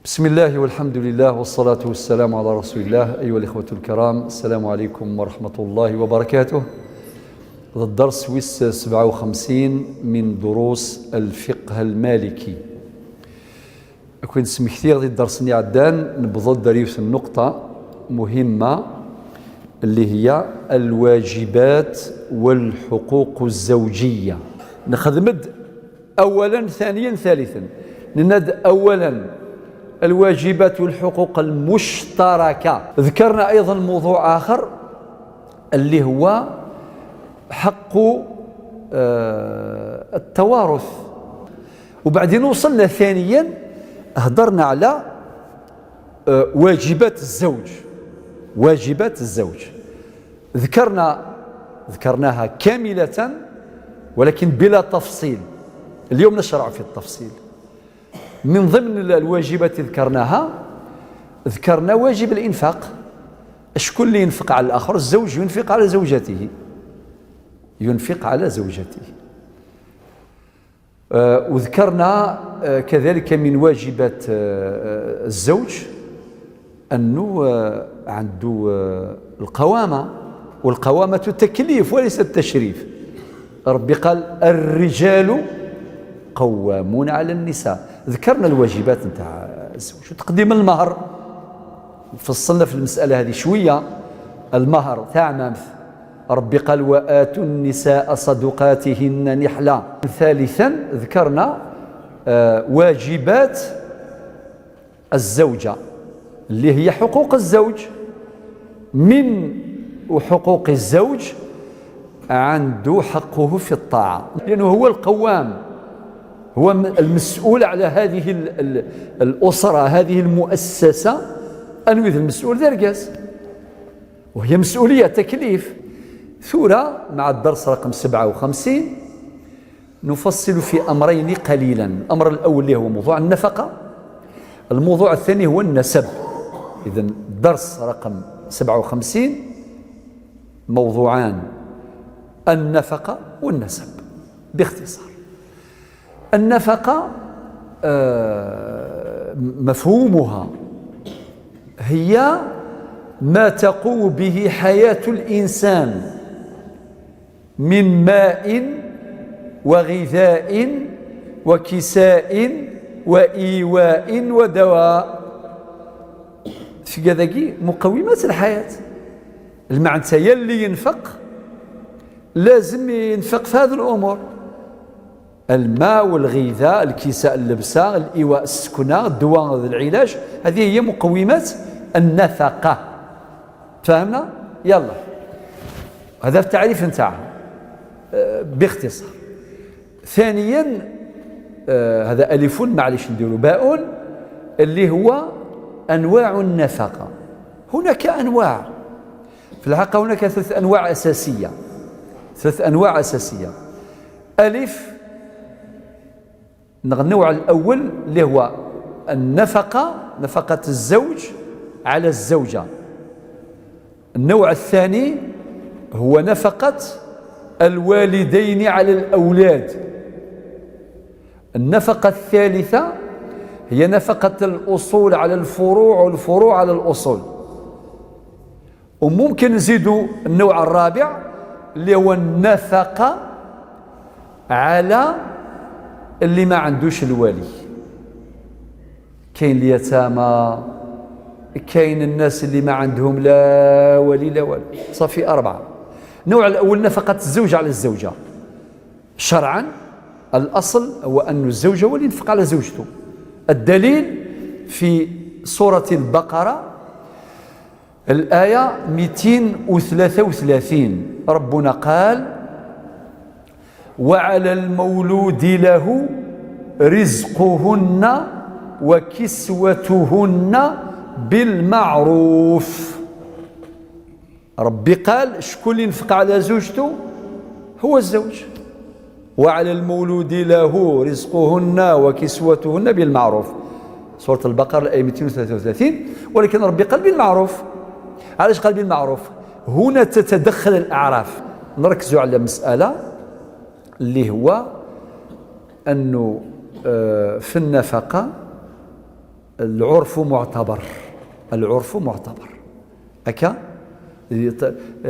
بسم الله والحمد لله والصلاة والسلام على رسول الله. أيها الإخوة الكرام، السلام عليكم ورحمة الله وبركاته. هذا الدرس ويس 57 من دروس الفقه المالكي. كنت سمي كثير دي الدرس اللي عدان نبضل دريوس النقطة مهمة اللي هي الواجبات والحقوق الزوجية. نخدمد أولا ثانيا ثالثا. نند أولا الواجبات والحقوق المشتركة. ذكرنا أيضا موضوع آخر اللي هو حق التوارث، وبعدين وصلنا ثانيا هضرنا على واجبات الزوج. واجبات الزوج ذكرناها كاملة ولكن بلا تفصيل. اليوم نشرع في التفصيل. من ضمن الواجبات ذكرنا واجب الإنفاق. شكون اللي ينفق على الآخر؟ الزوج ينفق على زوجته، وذكرنا كذلك من واجبات الزوج أنه عنده القوامة، والقوامة تكليف وليس التشريف. ربي قال الرجال قوامون على النساء. ذكرنا الواجبات نتاع الزوج وتقديم المهر. فصلنا في المسألة هذه شوية. المهر تاع ربي قال وآتوا النساء صدقاتهن نحلة. ثالثا ذكرنا واجبات الزوجة اللي هي حقوق الزوج. من حقوق الزوج عنده حقه في الطاعة، لأنه هو القوام، هو المسؤول على هذه الأسرة، هذه المؤسسة. أنوذ المسؤول ذرقاس، وهي مسؤولية تكليف. ثورة مع الدرس رقم 57 نفصل في أمرين قليلا. الأمر الأول اللي هو موضوع النفقة، الموضوع الثاني هو النسب. إذن الدرس رقم 57 موضوعان: النفقة والنسب باختصار. النفقة مفهومها هي ما تقوم به حياة الإنسان من ماء وغذاء وكساء وإيواء ودواء. في هذه مقومات الحياة. المعنى يلي ينفق لازم ينفق في هذه الأمور: الماء والغذاء، الكساء اللبسة، الإيواء السكنة، الدواء العلاج. هذه هي مقومات النفقة. فهمنا؟ يلا، هذا التعريف نتاعها باختصار. ثانيا هذا ألف، معليش نديروا باء، اللي هو أنواع النفقة. هناك أنواع في الحقيقة، هناك ثلاث أنواع أساسية. ألف، النوع الأول اللي هو النفقة، نفقة الزوج على الزوجة. النوع الثاني هو نفقة الوالدين على الأولاد. النفقة الثالثة هي نفقة الأصول على الفروع والفروع على الأصول. وممكن نزيدوا النوع الرابع اللي هو النفقة على اللي ما عندوش الولي. كاين اليتامى، كاين الناس اللي ما عندهم لا ولي لا والد. صافي 4. النوع الأول نفقة الزوج على الزوجة. شرعا الأصل هو أن الزوج هو اللي ينفق على زوجته. الدليل في سورة البقرة الآية 233. ربنا قال وعلى المولود له رزقهن وكسوتهن بالمعروف. ربي قال شكون اللي ينفق على زوجته؟ هو الزوج. وعلى المولود له رزقهن وكسوتهن بالمعروف. سورة البقرة الآية 233. ولكن ربي قال بالمعروف. علاش قال بالمعروف؟ هنا تتدخل الأعراف. نركزوا على مسألة اللي هو أنه في النفقة العرف معتبر، العرف معتبر هكا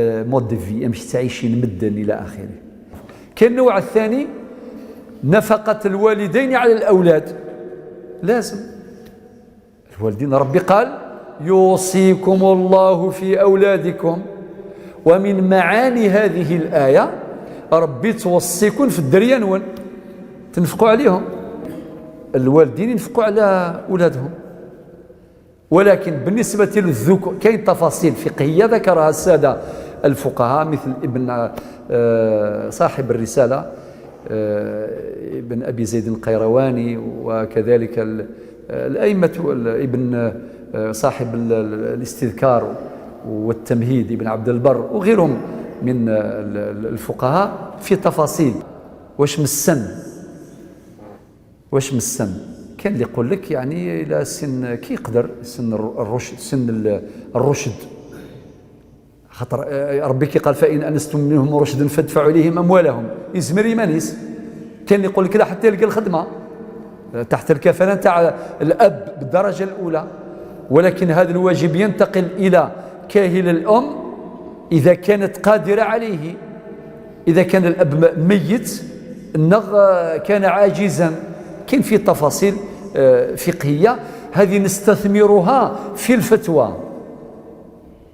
مود دو في امشي تعيشين مدا الى اخره. كاين النوع الثاني نفقة الوالدين على الاولاد، لازم الوالدين. ربي قال يوصيكم الله في اولادكم، ومن معاني هذه الايه ربي توصيكم في الدريانون تنفقوا عليهم، الوالدين ينفقوا على اولادهم. ولكن بالنسبة للذكور كاين تفاصيل فقهية ذكرها السادة الفقهاء، مثل ابن صاحب الرسالة ابن أبي زيد القيرواني، وكذلك الأئمة ابن صاحب الاستذكار والتمهيد ابن عبد البر وغيرهم من الفقهاء في تفاصيل. واش من السن كان اللي يقول لك يعني الى سن كي يقدر سن الرشد، سن الرشد، خاطر ربي كي قال فإن أنستم منهم رشدا فادفعوا إليهم أموالهم، يزمر يمانيس. كان اللي يقول لك لا حتى يلقى الخدمة تحت الكفالة تاع الأب بالدرجة الأولى، ولكن هذا الواجب ينتقل إلى كاهل الأم إذا كانت قادرة عليه. إذا كان الأب ميت النغ كان عاجزا، كاين في تفاصيل فقهية هذه نستثمرها في الفتوى.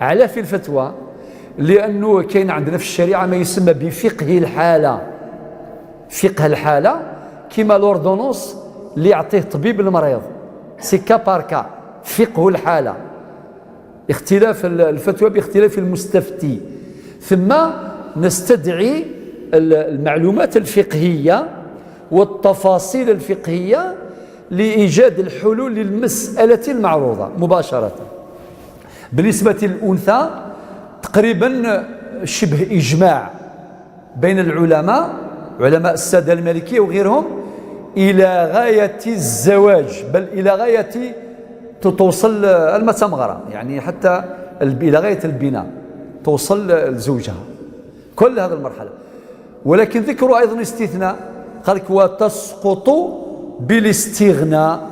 على في الفتوى لأنه كاين عندنا في الشريعة ما يسمى بفقه الحالة. فقه الحالة كما لوردونوس اللي يعطيه طبيب المريض، سي كا بار كا، فقه الحالة، اختلاف الفتوى باختلاف المستفتي. ثم نستدعي المعلومات الفقهية والتفاصيل الفقهية لإيجاد الحلول للمسألة المعروضة مباشرة. بالنسبة للأنثى تقريبا شبه إجماع بين العلماء، علماء السادة المالكية وغيرهم، إلى غاية الزواج، بل إلى غاية توصل المتمغرة، يعني حتى إلى غاية البناء توصل لزوجها، كل هذه المرحلة. ولكن ذكروا أيضا استثناء، قال لك وتسقط بالاستغناء.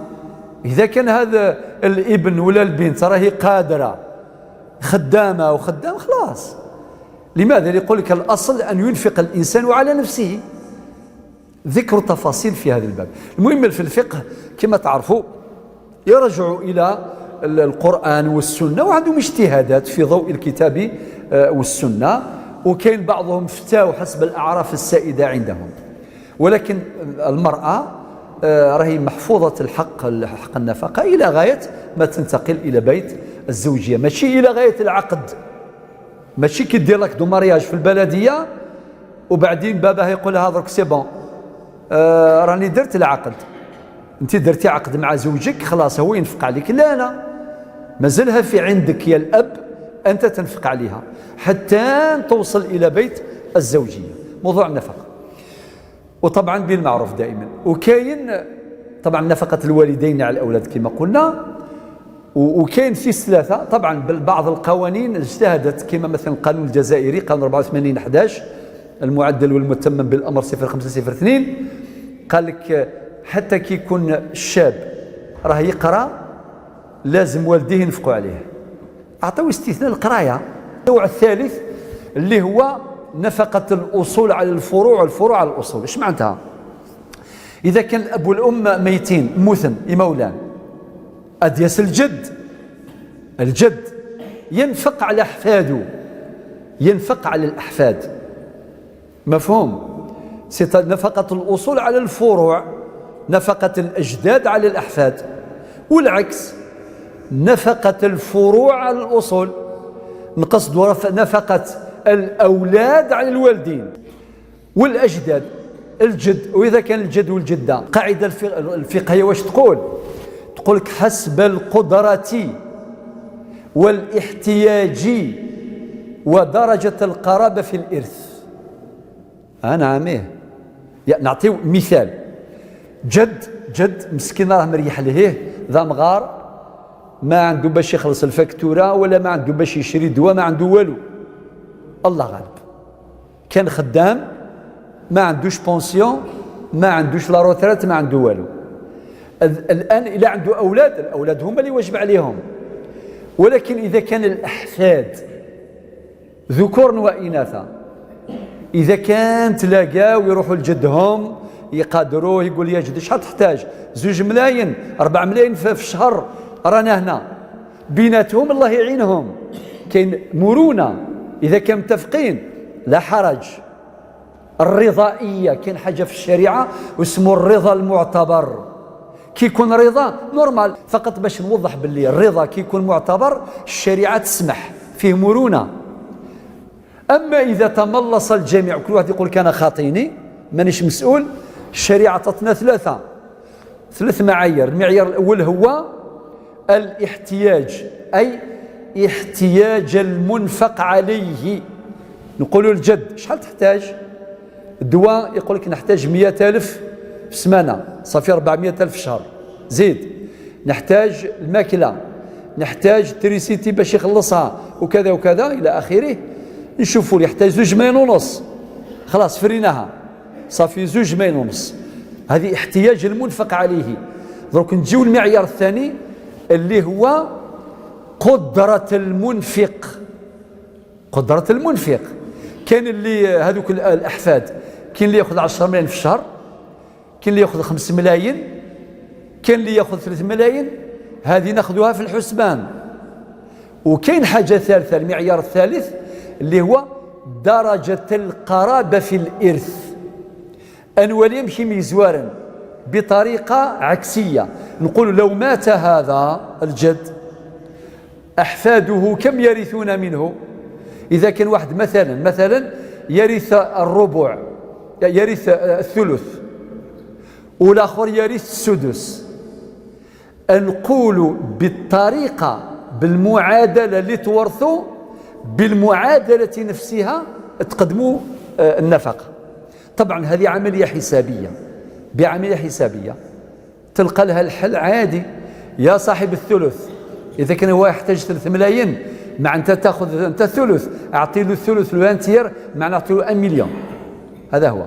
إذا كان هذا الابن ولا البنت راهي قادرة خدامة وخدام خلاص. لماذا؟ يقول لك الأصل أن ينفق الإنسان على نفسه. ذكر تفاصيل في هذا الباب. المهم في الفقه كما تعرفوا يرجع إلى القرآن والسنة، وعندهم اجتهادات في ضوء الكتاب والسنة، وكاين بعضهم فتاوا حسب الأعراف السائدة عندهم. ولكن المرأة راهي محفوظة الحق النفقة إلى غاية ما تنتقل إلى بيت الزوجية، ماشي إلى غاية العقد. ماشي كي دير لك دو مارياج في البلدية وبعدين باباها يقول لها درك سي بون راني درت العقد، انت درتي عقد مع زوجك خلاص هو ينفق عليك. لا مازالها في عندك يا الأب أنت تنفق عليها حتى توصل إلى بيت الزوجية. موضوع النفقة وطبعا بالمعروف دائما. وكاين طبعا نفقة الوالدين على الأولاد كما قلنا، وكاين في ثلاثة طبعا بعض القوانين اجتهدت، كما مثلا القانون الجزائري قانون 84/11 المعدل والمتمم بالأمر 0502 قال لك حتى كي يكون الشاب راه يقرأ لازم والديه ينفقوا عليه. أعطوا استثناء القراية. النوع الثالث اللي هو نفقة الأصول على الفروع والفروع على الأصول. إيش معناتها؟ إذا كان الأب والأم ميتين موثن يمولان، أديس الجد ينفق على أحفاده، ينفق على الأحفاد. مفهوم؟ نفقة الأصول على الفروع، نفقة الأجداد على الأحفاد، والعكس نفقة الفروع على الأصول. نقصد نفقة الأولاد على الوالدين والأجداد، الجد. وإذا كان الجد والجدة قاعدة الفقهية واش تقول؟ تقول لك حسب القدرة والاحتياج ودرجة القرابة في الإرث. نعم. نعطيو مثال، جد مسكين راه مريح لهيه ذا مغار، ما عنده باش يخلص الفاكتورة ولا ما عنده باش يشري دواء، ما عنده والو، الله غالب. كان خدام ما عندوش بونسيون، ما عندوش لا روترات، ما عنده والو. الآن إذا عنده أولاد، الأولاد هم اللي واجب عليهم. ولكن إذا كان الأحفاد ذكور وإناثا، إذا كان تلاقاو ويروحوا لجدهم يقادروه، يقول يا جدي شحال تحتاج؟ 2 ملايين 4 ملايين في الشهر، رانا هنا بيناتهم الله يعينهم. كاين مرونة إذا كانوا متفقين لا حرج. الرضائية كاين حاجة في الشريعة واسمه الرضا المعتبر. كي يكون رضا نورمال، فقط باش نوضح باللي الرضا كي يكون معتبر الشريعة تسمح فيه مرونة. أما إذا تملص الجميع وكل واحد يقول كان خاطيني مانيش مسؤول، الشريعة تعطينا 3 معايير. المعيار الأول هو الاحتياج، أي احتياج المنفق عليه. نقولوا الجد شحال تحتاج؟ الدواء يقول لك نحتاج 100,000 في سمانة، صافي 400,000 في شهر. زيد نحتاج الماكلة، نحتاج تريسيتي باش يخلصها وكذا وكذا إلى آخره. نشوفوا يحتاج 2 ملايين ونص، خلاص فريناها صافي 2 ملايين ونص. هذه احتياج المنفق عليه. دروك نجيو المعيار الثاني اللي هو قدرة المنفق. قدرة المنفق كان اللي هذوك الأحفاد، كاين اللي ياخذ 10 ملايين في الشهر، كاين اللي ياخذ 5 ملايين، كاين اللي ياخذ 3 ملايين. هذه ناخذوها في الحسبان. وكاين حاجة ثالثة، المعيار الثالث اللي هو درجة القرابة في الإرث. أن ولي يمشي ميزوارا بطريقة عكسية. نقول لو مات هذا الجد أحفاده كم يرثون منه؟ إذا كان واحد مثلا يرث الربع، يرث الثلث، والآخر يرث السدس، نقول بالطريقة بالمعادلة اللي تورثوا، بالمعادلة نفسها تقدموا النفقة. طبعا هذه عملية حسابية، بعملية حسابية تلقى لها الحل عادي. يا صاحب الثلث إذا كان هو يحتاج 3 ملايين، مع أنت تأخذ أنت الثلث، أعطي له الثلث لو انتير، مع نعطي له 1 مليون. هذا هو.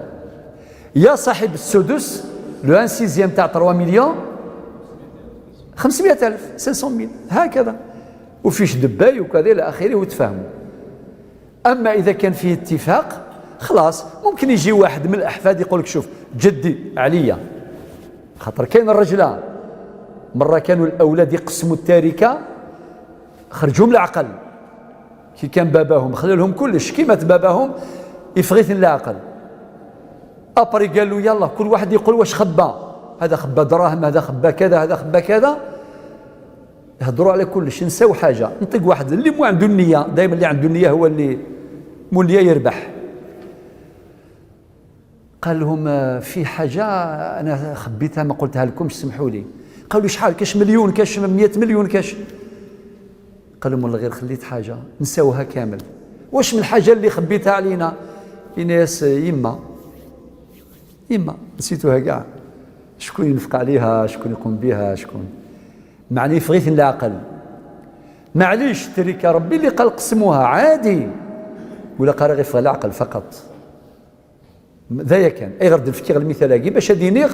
يا صاحب السدس لو ان سيزيام تاع 3 مليون 500,000 500,000 هكذا، وفيش دباي وكذا إلى آخره وتفاهموا. أما إذا كان فيه اتفاق خلاص، ممكن يجي واحد من الأحفاد يقول لك شوف جدي عليا، خاطر كاين الرجلة مرة كانوا الأولاد يقسموا التركة خرجوا من العقل. كي كان باباهم خلى لهم كلش، كي مات باباهم يفغيث العقل. أبري قال له يلا كل واحد يقول واش خبى، هذا خبى دراهم، هذا خبى كذا، هذا خبى كذا. يهضروا على كلش، نساو حاجة. نطق واحد اللي مو عنده النية، دائما اللي عنده النية هو اللي مو النية يربح. قال لهم في حاجة أنا خبيتها ما قلتها لكمش سمحوا لي. قالوا شحال؟ كاش مليون، كاش 100 مليون، كاش. قال لهم والله غير خليت حاجة نساوها كامل. واش من الحاجة اللي خبيتها علينا؟ إناس يما نسيتوها كاع. شكون ينفق عليها، شكون يقوم بها، شكون معني فغيث العقل. معليش تركة ربي اللي قال قسموها عادي، ولا قال غير في العقل فقط. ذا كان أي غرد الفكير المثالي باش دينيغ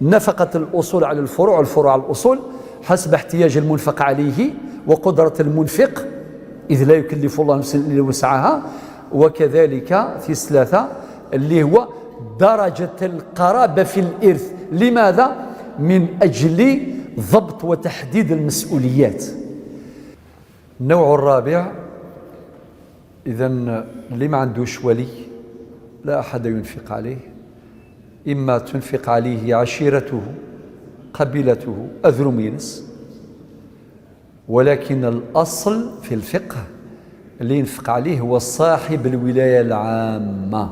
نفقة الأصول على الفروع والفروع على الأصول حسب احتياج المنفق عليه وقدرة المنفق، إذ لا يكلف الله نفسا إلا وسعها. وكذلك في 3 اللي هو درجة القرابة في الإرث. لماذا؟ من أجل ضبط وتحديد المسؤوليات. النوع الرابع، إذن اللي ما عندوش ولي لا أحد ينفق عليه، إما تنفق عليه عشيرته قبيلته أذرمينس، ولكن الأصل في الفقه اللي ينفق عليه هو صاحب الولاية العامة.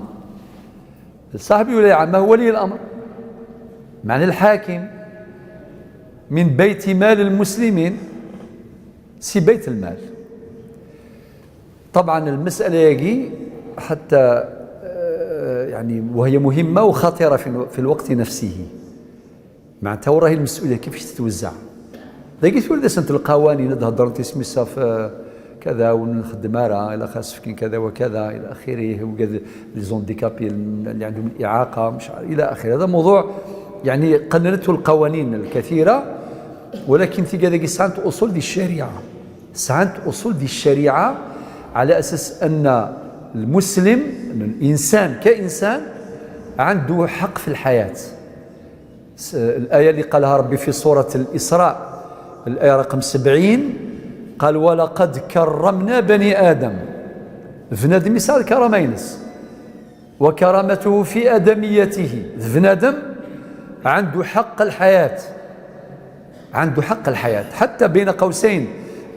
صاحب الولاية العامة هو ولي الأمر، معنى الحاكم من بيت مال المسلمين، سي بيت المال. طبعا المسألة يجي حتى يعني وهي مهمة وخطيرة في الوقت نفسه، معناتها وراهي المسؤولية كيفاش تتوزع. لقيت ولد سنة القوانين نهضر تسميسها في كذا ونخدم راه الى خاص فين كذا وكذا الى اخره، وكذا لي زونديكابي اللي عندهم الاعاقه مش الى اخره. هذا موضوع يعني قننته القوانين الكثيرة، ولكن في كذا سانت أصول دي الشريعة، سانت أصول دي الشريعة على أساس أن المسلم، الإنسان كإنسان عنده حق في الحياة. الآية اللي قالها ربي في سورة الإسراء الآية رقم 70 قال ولقد كرمنا بني آدم. بنادم يسال كرمينس وكرامته في آدميته. بنادم عنده حق الحياة، عنده حق الحياة. حتى بين قوسين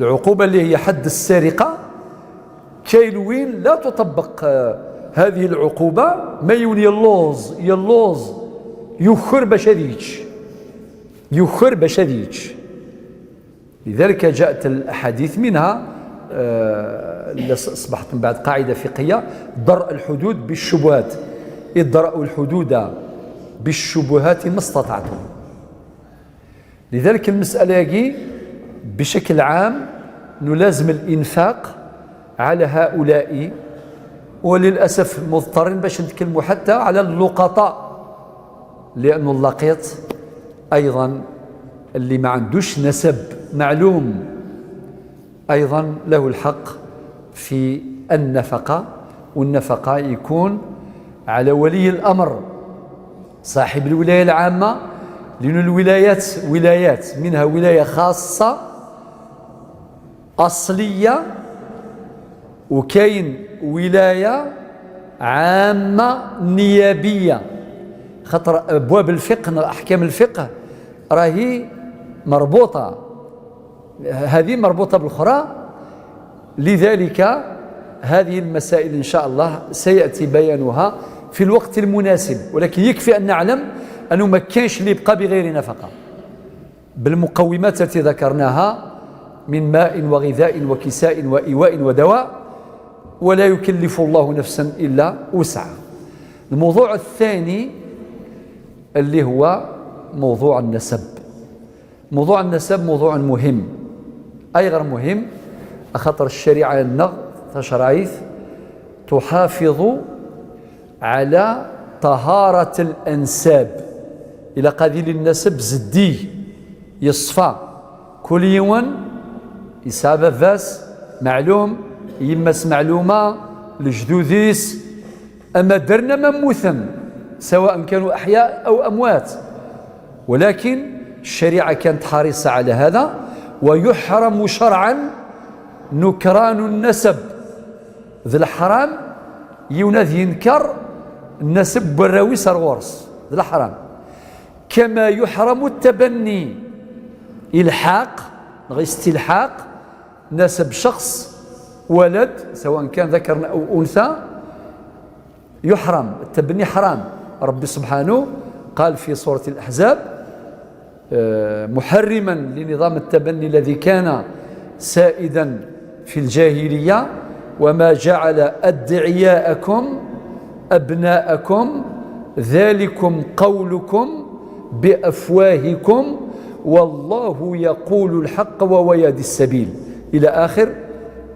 العقوبة اللي هي حد السرقة كاين وين لا تطبق هذه العقوبة، ما يولي يلوز يخر باش هذيك. لذلك جاءت الأحاديث منها أصبحت من بعد قاعدة فقهية درء الحدود بالشبهات، ادرأوا الحدود بالشبهات ما استطعتم. لذلك المسألة يجي بشكل عام نلازم الإنفاق على هؤلاء، وللأسف مضطرين باش نتكلموا حتى على اللقطاء، لأن اللقيط أيضا اللي ما عندوش نسب معلوم أيضا له الحق في النفقة، والنفقة يكون على ولي الأمر صاحب الولاية العامة، لأن الولايات ولايات، منها ولاية خاصة أصلية وكاين ولاية عامة نيابية. خاطر أبواب الفقه أحكام الفقه راهي مربوطة، هذه مربوطة بالأخرى. لذلك هذه المسائل إن شاء الله سيأتي بيانها في الوقت المناسب، ولكن يكفي أن نعلم أنه ما كانش اللي يبقى بغير نفقة بالمقومات التي ذكرناها من ماء وغذاء وكساء وإيواء ودواء، ولا يكلف الله نفسا إلا وسعها. الموضوع الثاني اللي هو موضوع النسب. موضوع النسب موضوع مهم، أي غير مهم، خاطر الشريعة لنا تشرعيث تحافظ على طهارة الأنساب. إلى قليل النسب زدي يصفى كل يوم يسابة فاس معلوم يمس معلومة لجدوديس، أما درنا مموثا سواء كانوا أحياء أو أموات، ولكن الشريعة كانت حريصة على هذا. ويحرم شرعا نكران النسب. ذي الحرام يوناذ ينكر النسب براوي سرورس، ذي الحرام. كما يحرم التبني، إلحاق استلحاق نسب شخص ولد سواء كان ذكر أو أنثى، يحرم التبني، حرام. ربي سبحانه قال في سورة الأحزاب محرما لنظام التبني الذي كان سائدا في الجاهلية: وما جعل أدعياءكم أبناءكم ذلكم قولكم بأفواهكم والله يقول الحق وهو يهدي السبيل، إلى آخر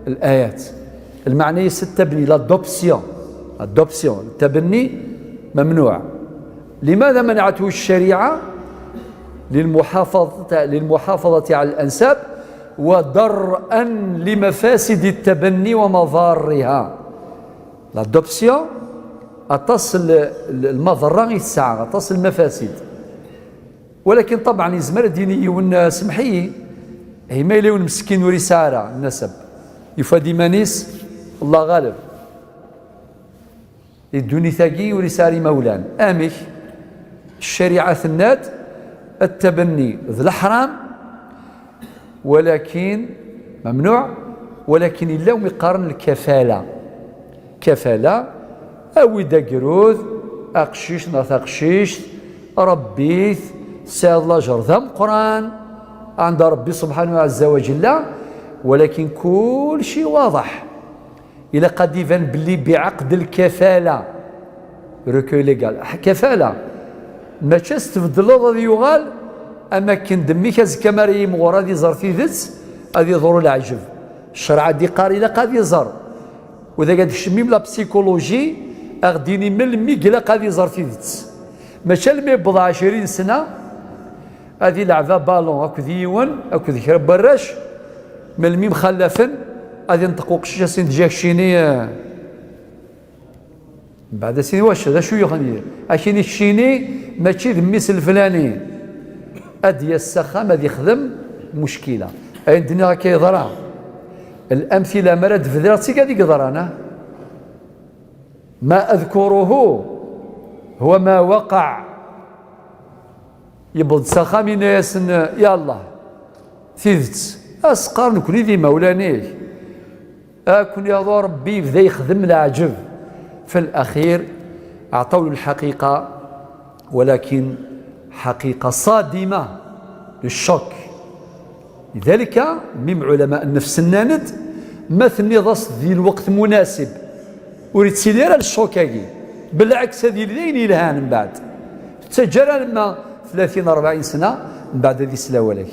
الآيات. المعنى التبني، l'adoption، التبني ممنوع. لماذا منعته الشريعة؟ للمحافظة على الأنساب ودرءا لمفاسد التبني ومضارها. l'adoption أتصل المضرة يتسعى، أتصل المفاسد. ولكن طبعا يزمر ديني والناس محيي هي ما يلون مسكين ورسالة النسب يفادي مانيس الله غالب الدوني ثاقي ورسالي مولان آمش. الشريعة ثنات التبني ذي الحرام، ولكن ممنوع، ولكن إلا يقارن الكفالة. كفالة أو دقروذ أقشيش نثقشيش ربيث سيد الله جرذم قرآن عند ربي سبحانه عز وجل، ولكن كل شيء واضح. إلى قد يبان باللي بعقد الكفالة ركوي ليغال كفالة ما تستفدل هذا يغال أماكن دميك كماري مغرادي زرتي ذس هذه يظهر العجب. الشرع دي قاري لا قد يزر، وإذا قد شميم لا بسيكولوجي أغديني من الميق لا قد يزرتي ذس. ماشي لما بضع 20 سنة هذه لعبة بالون هاك ديون هاك ذكر براش من الميم مخلفا غادي نطقوا قشيشه سين جاك شيني بعد سيني واش هذا شو يغني اشيني الشيني ماشي ذميس الفلاني ادي السخام هذا يخدم مشكله اي الدنيا راه كيضرا الامثله مرات فدراتي قاعد يقدر انا ما اذكره هو ما وقع يبض سخام ناس يا الله ثيثت اسقر نكوني ذي مولاني اكون يا ربي بدا يخدم العجب في الاخير اعطوا له الحقيقه ولكن حقيقه صادمه للشوك لذلك ميم علماء النفس الناند ما ثني ضص ذي الوقت مناسب وريد سيدير الشوكاكي بالعكس هذه لين يلهان من بعد تجرى لما 30 40 سنه من بعد هذه السلاوله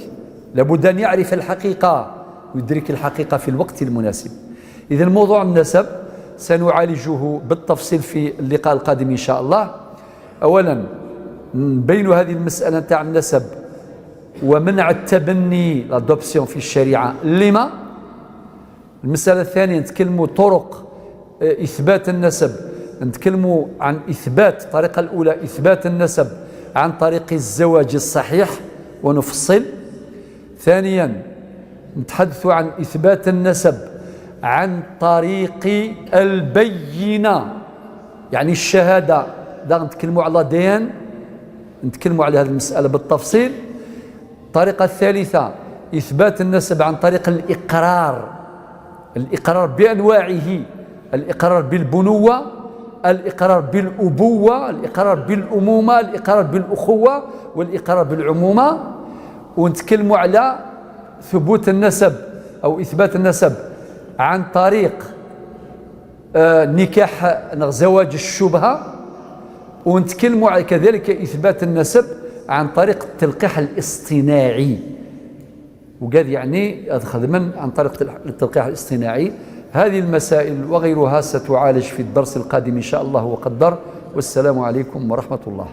لابد ان يعرف الحقيقه ويدرك الحقيقه في الوقت المناسب. اذا موضوع النسب سنعالجه بالتفصيل في اللقاء القادم ان شاء الله. اولا نبين هذه المساله تاع النسب ومنع التبني لادوبسيون في الشريعه لما. المساله الثانيه نتكلموا طرق اثبات النسب، نتكلموا عن اثبات الطريقه الاولى اثبات النسب عن طريق الزواج الصحيح ونفصل. ثانيا نتحدث عن اثبات النسب عن طريق البينه يعني الشهاده، نتكلموا على دين نتكلموا على هذه المساله بالتفصيل. الطريقه الثالثه اثبات النسب عن طريق الاقرار بانواعه، الاقرار بالبنوه، الاقرار بالابوه، الاقرار بالامومه، الاقرار بالاخوه، والاقرار بالعمومه. ونتكلموا على ثبوت النسب او اثبات النسب عن طريق نكاح زواج الشبهه. ونتكلموا على كذلك اثبات النسب عن طريق التلقيح الاصطناعي، وقال يعني خدما عن طريق التلقيح الاصطناعي. هذه المسائل وغيرها ستعالج في الدرس القادم إن شاء الله وقدر. والسلام عليكم ورحمة الله.